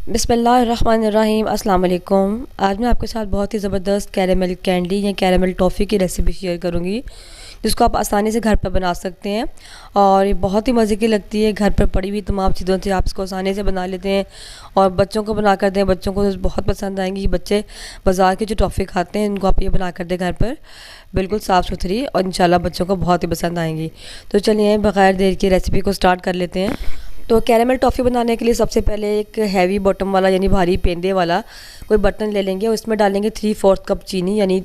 बिस्मिल्लाहिर्रहमानिर्रहीम अस्सलाम वालेकुम। आज मैं आपके साथ बहुत ही ज़बरदस्त कैरेमल कैंडी या कैरेमल टॉफ़ी की रेसिपी शेयर करूंगी, जिसको आप आसानी से घर पर बना सकते हैं और ये बहुत ही मज़े की लगती है। घर पर पड़ी हुई तमाम चीज़ों से आप इसको आसानी से बना लेते हैं और बच्चों को बना कर दें, बच्चों को बहुत पसंद आएंगी। बच्चे बाज़ार की जो टॉफ़ी खाते हैं, इनको आप ये बना कर दें घर पर, बिल्कुल साफ़ सुथरी, और इंशाल्लाह बच्चों को बहुत ही पसंद आएंगी। तो चलिए बग़ैर देर की रेसिपी को स्टार्ट कर लेते हैं। तो कैरेमल टॉफ़ी बनाने के लिए सबसे पहले एक हैवी बॉटम वाला यानी भारी पेंदे वाला कोई बर्तन ले लेंगे और इसमें डालेंगे 3/4 कप चीनी, यानी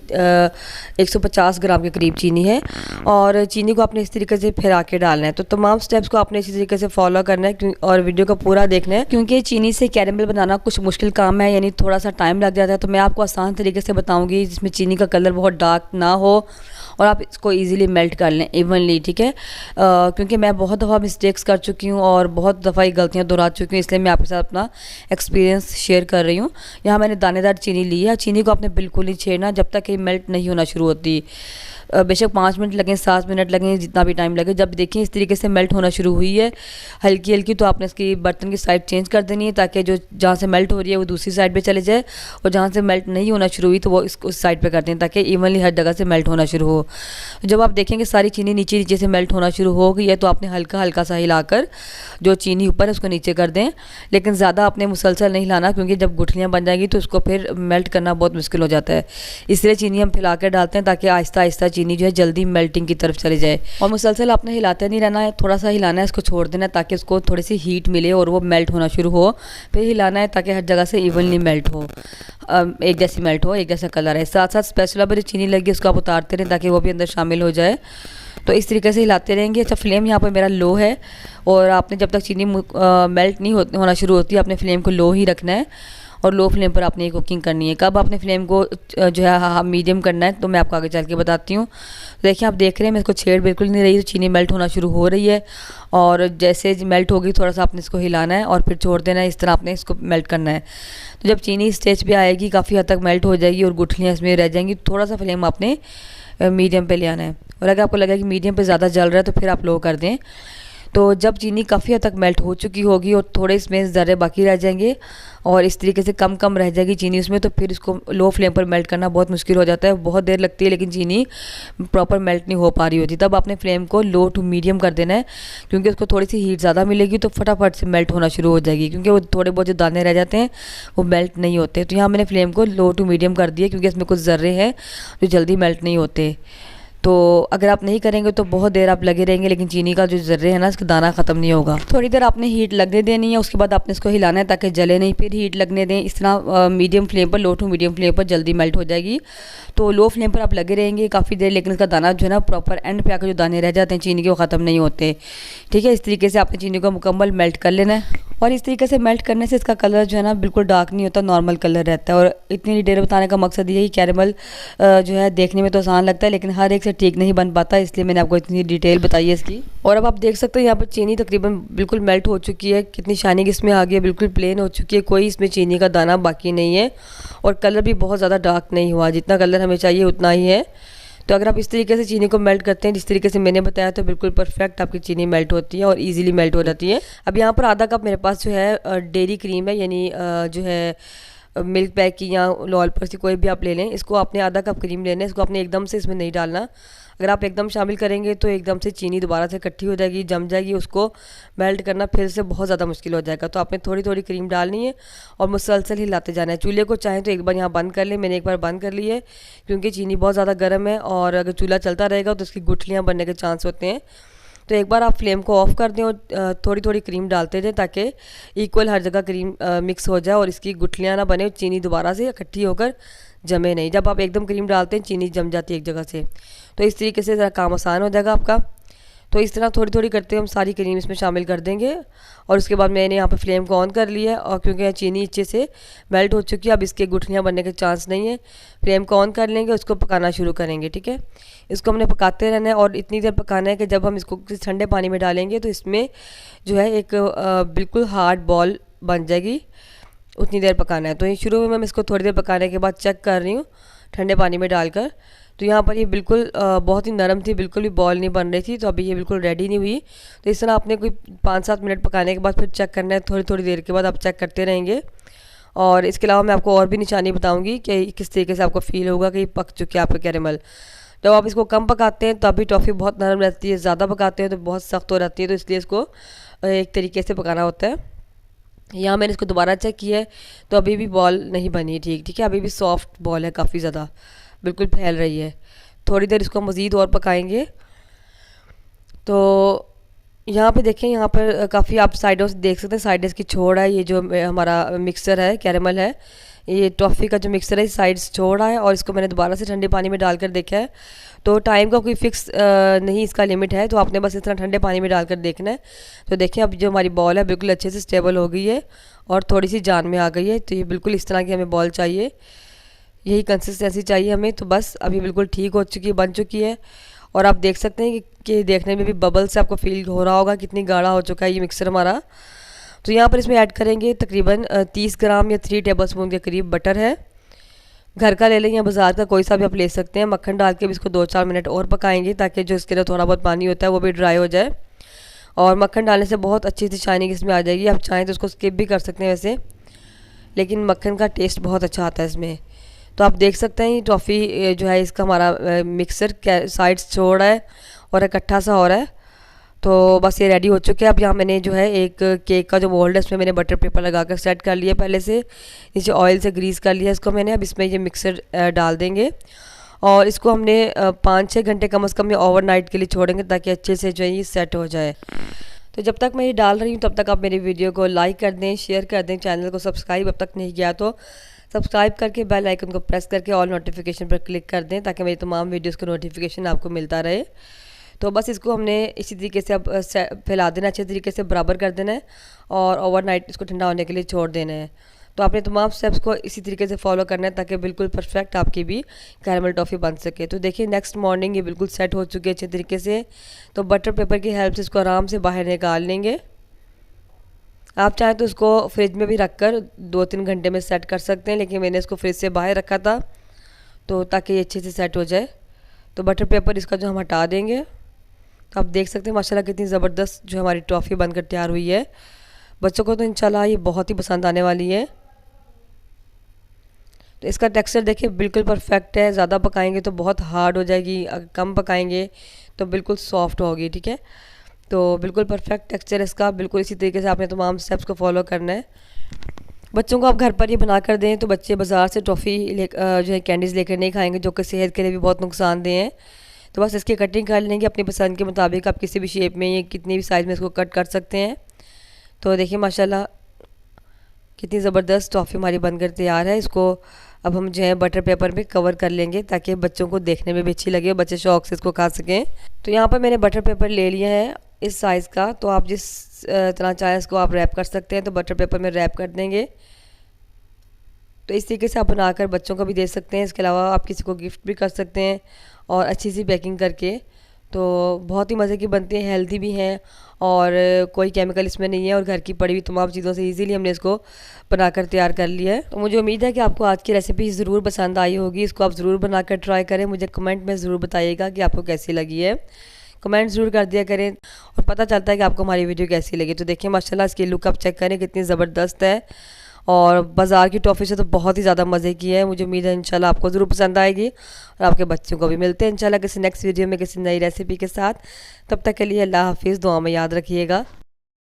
150 ग्राम के करीब चीनी है। और चीनी को आपने इस तरीके से फिरा के डालना है। तो तमाम स्टेप्स को आपने इसी तरीके से फॉलो करना है और वीडियो को पूरा देखना है, क्योंकि चीनी से कैरेमल बनाना कुछ मुश्किल काम है, यानी थोड़ा सा टाइम लग जाता है। तो मैं आपको आसान तरीके से बताऊँगी जिसमें चीनी का कलर बहुत डार्क ना हो और आप इसको इजीली मेल्ट कर लें इवनली, ठीक है। क्योंकि मैं बहुत दफ़ा मिस्टेक्स कर चुकी हूँ और बहुत दफ़ा ये गलतियाँ दोहरा चुकी हूँ, इसलिए मैं आपके साथ अपना एक्सपीरियंस शेयर कर रही हूँ। यहाँ मैंने दानेदार चीनी ली है। चीनी को आपने बिल्कुल नहीं छेड़ना जब तक ये मेल्ट नहीं होना शुरू होती। बेशक 5 मिनट लगें, 7 मिनट लगें, जितना भी टाइम लगे, जब देखें इस तरीके से मेल्ट होना शुरू हुई है हल्की हल्की, तो आपने इसकी बर्तन की साइड चेंज कर देनी है, ताकि जो जहाँ से मेल्ट हो रही है वो दूसरी साइड पे चले जाए, और जहाँ से मेल्ट नहीं होना शुरू हुई तो वो उस साइड पे कर दें, ताकि इवनली हर जगह से मेल्ट होना शुरू हो। जब आप देखेंगे सारी चीनी नीचे नीचे से मेल्ट होना शुरू हो गई है, तो आपने हल्का हल्का सा हिलाकर जो चीनी ऊपर है उसको नीचे कर दें, लेकिन ज़्यादा आपने मुसलसल नहीं हिलाना, क्योंकि जब गुठलियाँ बन जाएंगी तो उसको फिर मेल्ट करना बहुत मुश्किल हो जाता है। इसलिए चीनी हम फैला कर डालते हैं ताकि आहिस्ता आहिस्ता चीनी जो है जल्दी मेल्टिंग की तरफ चली जाए। और मुसलसल आपने हिलाते नहीं रहना है, थोड़ा सा हिलाना है, इसको छोड़ देना है ताकि उसको थोड़ी सी हीट मिले और वो मेल्ट होना शुरू हो। फिर हिलाना है ताकि हर जगह से इवनली मेल्ट हो, एक जैसी मेल्ट हो, एक जैसा कलर है। साथ साथ स्पैचुला पर चीनी लगी उसको आप उतारते रहें ताकि वो भी अंदर शामिल हो जाए। तो इस तरीके से हिलाते रहेंगे। अच्छा, फ्लेम यहाँ पर मेरा लो है और आपने जब तक चीनी मेल्ट नहीं होना शुरू होती आपने फ्लेम को लो ही रखना है और लो फ्लेम पर आपने ये कुकिंग करनी है। कब आपने फ्लेम को जो है मीडियम करना है तो मैं आपको आगे चल के बताती हूँ। देखिए आप देख रहे हैं मैं इसको छेड़ बिल्कुल नहीं रही, तो चीनी मेल्ट होना शुरू हो रही है और जैसे मेल्ट होगी थोड़ा सा आपने इसको हिलाना है और फिर छोड़ देना है। इस तरह आपने इसको मेल्ट करना है। तो जब चीनी स्टेज पे आएगी, काफ़ी हद तक मेल्ट हो जाएगी और गुठलियाँ इसमें रह जाएंगी, थोड़ा सा फ्लेम आपने मीडियम पे ले आना है। और अगर आपको लगे कि मीडियम पे ज़्यादा जल रहा है तो फिर आप लो कर दें। तो जब चीनी काफ़ी हद तक मेल्ट हो चुकी होगी और थोड़े इसमें ज़रे बाकी रह जाएंगे और इस तरीके से कम कम रह जाएगी चीनी उसमें, तो फिर इसको लो फ्लेम पर मेल्ट करना बहुत मुश्किल हो जाता है, बहुत देर लगती है, लेकिन चीनी प्रॉपर मेल्ट नहीं हो पा रही होती। तब आपने फ्लेम को लो टू मीडियम कर देना है, क्योंकि उसको थोड़ी सी हीट ज़्यादा मिलेगी तो फटाफट से मेल्ट होना शुरू हो जाएगी, क्योंकि वो थोड़े बहुत जो दाने रह जाते हैं वो मेल्ट नहीं होते। तो यहाँ मैंने फ्लेम को लो टू मीडियम कर दिया, क्योंकि इसमें कुछ ज़र्रे हैं जो जल्दी मेल्ट नहीं होते। तो अगर आप नहीं करेंगे तो बहुत देर आप लगे रहेंगे, लेकिन चीनी का जो ज़र्रे है ना इसका दाना ख़त्म नहीं होगा। थोड़ी देर आपने हीट लगने देनी है, उसके बाद आपने इसको हिलाना है ताकि जले नहीं, फिर हीट लगने दें। इस तरह मीडियम फ्लेम पर, लो टू मीडियम फ्लेम पर जल्दी मेल्ट हो जाएगी। तो लो फ्लेम पर आप लगे रहेंगे काफ़ी देर, लेकिन इसका दाना जो है ना प्रॉपर एंड पे आकर जो दाने रह जाते हैं चीनी के वो ख़त्म नहीं होते, ठीक है। इस तरीके से आपने चीनी को मुकम्मल मेल्ट कर लेना है और इस तरीके से मेल्ट करने से इसका कलर जो है ना बिल्कुल डार्क नहीं होता, नॉर्मल कलर रहता है। और इतनी डिटेल बताने का मकसद ये है कि कैरेमल जो है देखने में तो आसान लगता है, लेकिन हर एक से ठीक नहीं बन पाता, इसलिए मैंने आपको इतनी डिटेल बताई है इसकी। और अब आप देख सकते हैं यहाँ पर चीनी तकरीबन बिल्कुल मेल्ट हो चुकी है, कितनी शाइनिंग इसमें आ गई है, बिल्कुल प्लेन हो चुकी है, कोई इसमें चीनी का दाना बाकी नहीं है और कलर भी बहुत ज़्यादा डार्क नहीं हुआ, जितना कलर हमें चाहिए उतना ही है। तो अगर आप इस तरीके से चीनी को मेल्ट करते हैं जिस तरीके से मैंने बताया, तो बिल्कुल परफेक्ट आपकी चीनी मेल्ट होती है और इजीली मेल्ट हो जाती है। अब यहाँ पर आधा कप मेरे पास जो है डेयरी क्रीम है, यानी जो है मिल्क पैक की या लॉलपर्स की कोई भी आप ले लें। इसको आपने आधा कप क्रीम लेना है, इसको आपने एकदम से इसमें नहीं डालना। अगर आप एकदम शामिल करेंगे तो एकदम से चीनी दोबारा से इकट्ठी हो जाएगी, जम जाएगी, उसको मेल्ट करना फिर से बहुत ज़्यादा मुश्किल हो जाएगा। तो आपने थोड़ी थोड़ी क्रीम डालनी है और मुसलसल हिलाते जाना है। चूल्हे को चाहें तो एक बार यहाँ बंद कर लें, मैंने एक बार बंद कर ली है क्योंकि चीनी बहुत ज़्यादा गर्म है और अगर चूल्हा चलता रहेगा तो उसकी गुठलियाँ बनने के चांस होते हैं। तो एक बार आप फ्लेम को ऑफ़ कर दें और थोड़ी थोड़ी क्रीम डालते जाएं ताकि इक्वल हर जगह क्रीम मिक्स हो जाए और इसकी गुठलियाँ ना बने, चीनी दोबारा से इकट्ठी होकर जमे नहीं। जब आप एकदम क्रीम डालते हैं चीनी जम जाती है एक जगह से, तो इस तरीके से ज़रा काम आसान हो जाएगा आपका। तो इस तरह थोड़ी थोड़ी करते हुए हम सारी क्रीम इसमें शामिल कर देंगे और उसके बाद मैंने यहाँ पे फ्लेम को ऑन कर लिया है और क्योंकि चीनी अच्छे से मेल्ट हो चुकी है, अब इसके गुठलियाँ बनने के चांस नहीं है। फ्लेम को ऑन कर लेंगे, उसको पकाना शुरू करेंगे, ठीक है। इसको हमने पकाते रहना है और इतनी देर पकाना है कि जब हम इसको किसी ठंडे पानी में डालेंगे तो इसमें जो है एक बिल्कुल हार्ड बॉल बन जाएगी, उतनी देर पकाना है। तो ये शुरू में मैं इसको थोड़ी देर पकाने के बाद चेक कर रही हूँ ठंडे पानी में डालकर, तो यहाँ पर ये बिल्कुल बहुत ही नरम थी, बिल्कुल भी बॉल नहीं बन रही थी। तो अभी ये बिल्कुल रेडी नहीं हुई। तो इस तरह आपने कोई 5-7 मिनट पकाने के बाद फिर चेक करना है, थोड़ी थोड़ी देर के बाद आप चेक करते रहेंगे। और इसके अलावा मैं आपको और भी निशानी बताऊंगी कि किस तरीके से आपको फील होगा कि पक चुके हैं आपके कैरेमल। जब आप इसको कम पकाते हैं तब भी टॉफ़ी बहुत नरम रहती है, ज़्यादा पकाते हैं तो बहुत सख्त हो जाती है। तो इसलिए इसको एक तरीके से पकाना होता है। यहाँ मैंने इसको दोबारा चेक किया है तो अभी भी बॉल नहीं बनी ठीक है, अभी भी सॉफ्ट बॉल है, काफ़ी ज़्यादा बिल्कुल फैल रही है। थोड़ी देर इसको मज़ीद और पकाएंगे। तो यहाँ पे देखें, यहाँ पर काफ़ी आप साइडों से देख सकते हैं, साइड इसकी छोड़ है। ये जो हमारा मिक्सर है, कैरेमल है, ये टॉफ़ी का जो मिक्सर है, साइड्स छोड़ रहा है। और इसको मैंने दोबारा से ठंडे पानी में डालकर देखा है। तो टाइम का कोई फिक्स नहीं इसका लिमिट है, तो आपने बस इस तरह ठंडे पानी में डालकर देखना है। तो देखें अब जो हमारी बॉल है बिल्कुल अच्छे से स्टेबल हो गई है और थोड़ी सी जान में आ गई है। तो ये बिल्कुल इस तरह की हमें बॉल चाहिए, यही कंसिस्टेंसी चाहिए हमें। तो बस अभी बिल्कुल ठीक हो चुकी है, बन चुकी है। और आप देख सकते हैं कि देखने में भी बबल से आपको फील हो रहा होगा कितनी गाढ़ा हो चुका है ये मिक्सर हमारा। तो यहाँ पर इसमें ऐड करेंगे तकरीबन 30 ग्राम या 3 टेबलस्पून के करीब बटर है। घर का ले लें या बाज़ार का, कोई सा भी आप ले सकते हैं। मक्खन डाल के भी इसको 2-4 मिनट और पकाएंगे ताकि जो इसके अंदर थोड़ा बहुत पानी होता है वो भी ड्राई हो जाए। और मक्खन डालने से बहुत अच्छी सी शाइनिंग इसमें आ जाएगी। आप चाहें तो उसको स्किप भी कर सकते हैं वैसे, लेकिन मक्खन का टेस्ट बहुत अच्छा आता है इसमें। तो आप देख सकते हैं टॉफ़ी जो है इसका हमारा मिक्सर साइड्स छोड़ रहा है और इकट्ठा सा हो रहा है। तो बस ये रेडी हो चुके हैं। अब यहाँ मैंने जो है एक केक का जो मोल्ड है उसमें मैंने बटर पेपर लगा कर सेट कर लिया पहले से, नीचे ऑयल से ग्रीस कर लिया इसको मैंने। अब इसमें ये मिक्सर डाल देंगे और इसको हमने 5-6 घंटे कम से कम ये ओवरनाइट के लिए छोड़ेंगे ताकि अच्छे से जो है ये सेट हो जाए। तो जब तक मैं ये डाल रही हूँ तब तक आप मेरी वीडियो को लाइक कर दें, शेयर कर दें, चैनल को सब्सक्राइब अब तक नहीं किया तो सब्सक्राइब करके बेल आइकन को प्रेस करके ऑल नोटिफिकेशन पर क्लिक कर दें ताकि मेरी तमाम वीडियोस का नोटिफिकेशन आपको मिलता रहे। तो बस इसको हमने इसी तरीके से अब फैला देना, अच्छे तरीके से बराबर कर देना है और ओवरनाइट इसको ठंडा होने के लिए छोड़ देना है। तो आपने तमाम स्टेप्स को इसी तरीके से फॉलो करना है ताकि बिल्कुल परफेक्ट आपकी भी कैरेमल टॉफ़ी बन सके। तो देखिए नेक्स्ट मॉर्निंग ये बिल्कुल सेट हो चुकी है अच्छे तरीके से। तो बटर पेपर की हेल्प से इसको आराम से बाहर निकाल लेंगे। आप चाहें तो इसको फ्रिज में भी रख कर 2-3 घंटे में सेट कर सकते हैं, लेकिन मैंने इसको फ्रिज से बाहर रखा था तो ताकि ये अच्छे से सेट हो जाए। तो बटर पेपर इसका जो हम हटा देंगे। तो आप देख सकते हैं माशाल्लाह कितनी ज़बरदस्त जो हमारी टॉफ़ी बनकर तैयार हुई है। बच्चों को तो इंशाल्लाह ये बहुत ही पसंद आने वाली है। तो इसका टेक्सचर देखिए बिल्कुल परफेक्ट है। ज़्यादा पकाएंगे तो बहुत हार्ड हो जाएगी, अगर कम पकाएंगे तो बिल्कुल सॉफ्ट होगी। ठीक है, तो बिल्कुल परफेक्ट टेक्सचर है इसका। बिल्कुल इसी तरीके से आपने तमाम स्टेप्स को फॉलो करना है। बच्चों को आप घर पर ही बना कर दें तो बच्चे बाज़ार से टॉफ़ी जो है कैंडीज़ लेकर नहीं खाएंगे, जो कि सेहत के लिए भी बहुत नुकसानदेह हैं। तो बस इसकी कटिंग कर लेंगे अपनी पसंद के मुताबिक। आप किसी भी शेप में या कितनी भी साइज़ में इसको कट कर सकते हैं। तो देखिए माशाल्लाह कितनी ज़बरदस्त टॉफ़ी हमारी बनकर तैयार है। इसको अब हम जो है बटर पेपर पे कवर कर लेंगे ताकि बच्चों को देखने में भी अच्छी लगे, बच्चे शौक़ से इसको खा सकें। तो यहाँ पर मैंने बटर पेपर ले लिया है इस साइज़ का। तो आप जिस तरह चाहें इसको आप रैप कर सकते हैं। तो बटर पेपर में रैप कर देंगे। तो इस तरीके से आप बनाकर बच्चों को भी दे सकते हैं। इसके अलावा आप किसी को गिफ्ट भी कर सकते हैं और अच्छी सी पैकिंग करके। तो बहुत ही मज़े की बनती है, हेल्दी भी हैं और कोई केमिकल इसमें नहीं है और घर की पड़ी हुई तमाम चीज़ों से इजीली हमने इसको बनाकर तैयार कर लिया है। तो मुझे उम्मीद है कि आपको आज की रेसिपी ज़रूर पसंद आई होगी। इसको आप ज़रूर बनाकर ट्राई करें, मुझे कमेंट में ज़रूर बताइएगा कि आपको कैसी लगी है। कमेंट ज़रूर कर दिया करें और पता चलता है कि आपको हमारी वीडियो कैसी लगी। तो देखिए माशाल्लाह इसकी लुक आप चेक करें कितनी ज़बरदस्त है और बाज़ार की टॉफ़ी से तो बहुत ही ज़्यादा मज़े की है। मुझे उम्मीद है इंशाल्लाह आपको ज़रूर पसंद आएगी और आपके बच्चों को भी। मिलते हैं इंशाल्लाह किसी नेक्स्ट वीडियो में किसी नई रेसिपी के साथ। तब तक के लिए अल्लाह हाफिज़, दुआ में याद रखिएगा।